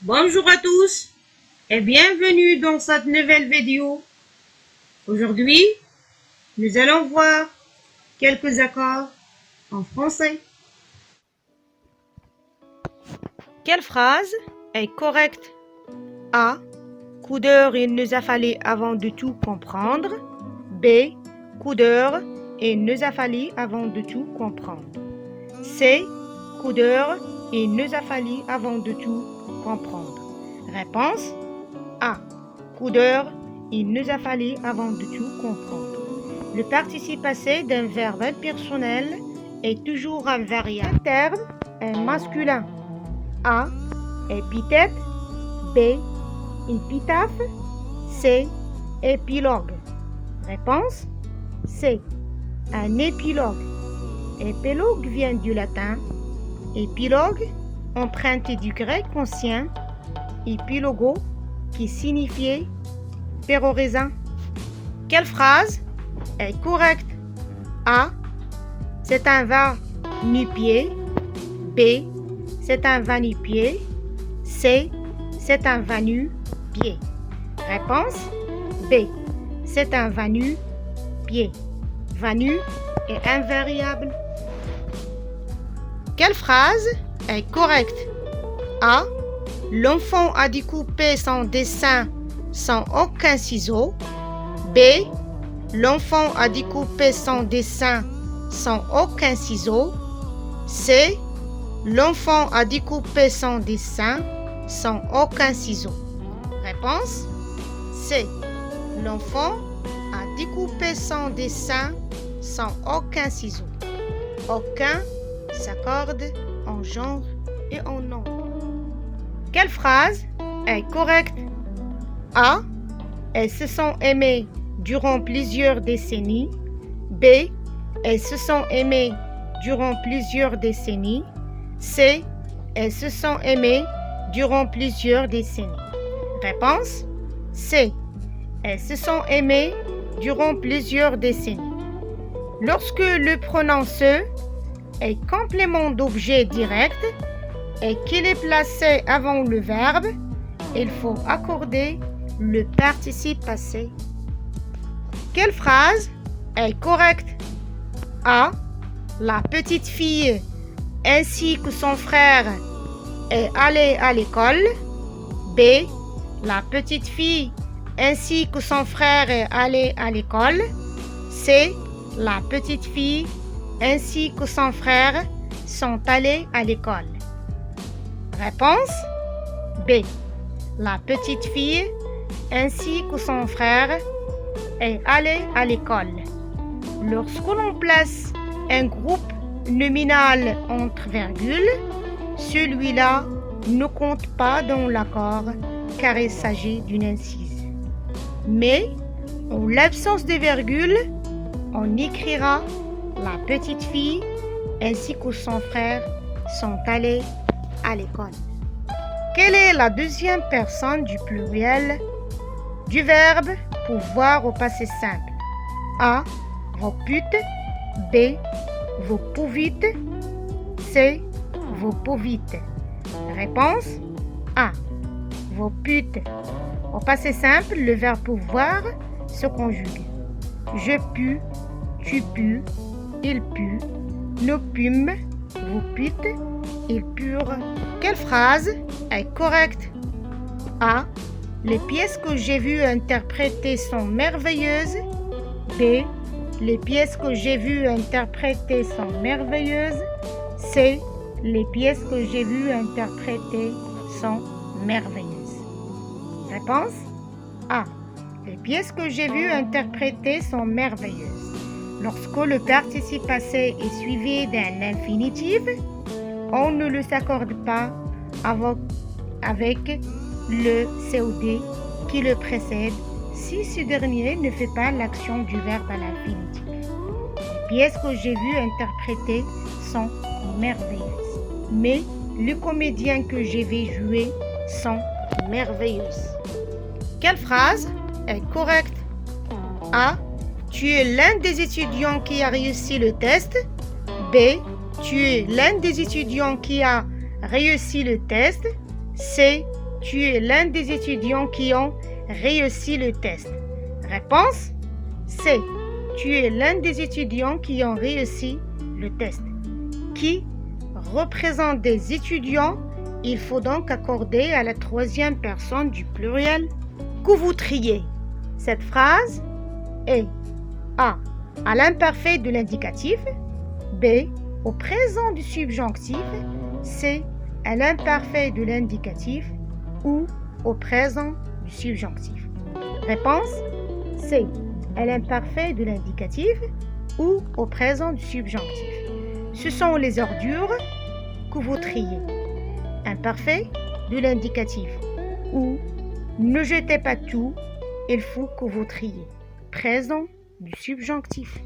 Bonjour à tous et bienvenue dans cette nouvelle vidéo. Aujourd'hui, nous allons voir quelques accords en français. Quelle phrase est correcte? A. Coup d'heure, il nous a fallu avant de tout comprendre. B. Coup d'heure, il nous a fallu avant de tout comprendre. C. Coup d'heure, il nous a fallu avant de tout comprendre. Réponse A. Coup d'heure, il nous a fallu avant de tout comprendre. Le participe passé d'un verbe impersonnel est toujours invariant. Le terme est masculin. A. Épithète. B. Épitaphe. C. Épilogue. Réponse C. Un épilogue. Épilogue vient du latin. Épilogue, emprunté du grec ancien, épilogo, qui signifiait péroraisant. Quelle phrase est correcte? A. C'est un va nu-pied. B. C'est un va nu-pied. C. C'est un va nu-pied. Réponse B. C'est un va nu-pied. Va nu est invariable. Quelle phrase est correcte? A. L'enfant a découpé son dessin sans aucun ciseau. B. L'enfant a découpé son dessin sans aucun ciseau. C. L'enfant a découpé son dessin sans aucun ciseau. Réponse C. L'enfant a découpé son dessin sans aucun ciseau. Aucun s'accorde en genre et en nom. Quelle phrase est correcte? A. Elles se sont aimées durant plusieurs décennies. B. Elles se sont aimées durant plusieurs décennies. C. Elles se sont aimées durant plusieurs décennies. Réponse C. Elles se sont aimées durant plusieurs décennies. Lorsque le pronom se est complément d'objet direct et qu'il est placé avant le verbe, il faut accorder le participe passé. Quelle phrase est correcte? A. La petite fille ainsi que son frère est allée à l'école. B. La petite fille ainsi que son frère est allé à l'école. C. La petite fille ainsi que son frère sont allés à l'école. Réponse B. La petite fille ainsi que son frère est allé à l'école. Lorsque l'on place un groupe nominal entre virgules, celui-là ne compte pas dans l'accord car il s'agit d'une incise. Mais en l'absence de virgule, on écrira la petite fille ainsi que son frère sont allés à l'école. Quelle est la deuxième personne du pluriel du verbe pouvoir au passé simple? A. Vos putes. B. Vos pouvites. C. Vos pouvites. Réponse A. Vos putes. Au passé simple, le verbe pouvoir se conjugue. Je pue, tu pues, il pue, nous pûmes, vous pûtes, ils purent. Quelle phrase est correcte? A. Les pièces que j'ai vues interpréter sont merveilleuses. B. Les pièces que j'ai vues interpréter sont merveilleuses. C. Les pièces que j'ai vues interpréter sont merveilleuses. Réponse A. Les pièces que j'ai vues interpréter sont merveilleuses. Lorsque le participe passé est suivi d'un infinitif, on ne le s'accorde pas avec le COD qui le précède si ce dernier ne fait pas l'action du verbe à l'infinitif. Les pièces que j'ai vues interpréter sont merveilleuses. Mais les comédiens que j'ai vus jouer sont merveilleuses. Quelle phrase est correcte? A. Tu es l'un des étudiants qui a réussi le test. B. Tu es l'un des étudiants qui a réussi le test. C. Tu es l'un des étudiants qui ont réussi le test. Réponse C. Tu es l'un des étudiants qui ont réussi le test. Qui représente des étudiants, il faut donc accorder à la troisième personne du pluriel que vous triez. Cette phrase est A. À l'imparfait de l'indicatif, B. Au présent du subjonctif, C. À l'imparfait de l'indicatif ou au présent du subjonctif. Réponse C. À l'imparfait de l'indicatif ou au présent du subjonctif. Ce sont les ordures que vous triez. Imparfait de l'indicatif ou ne jetez pas tout, il faut que vous triez. Présent du subjonctif.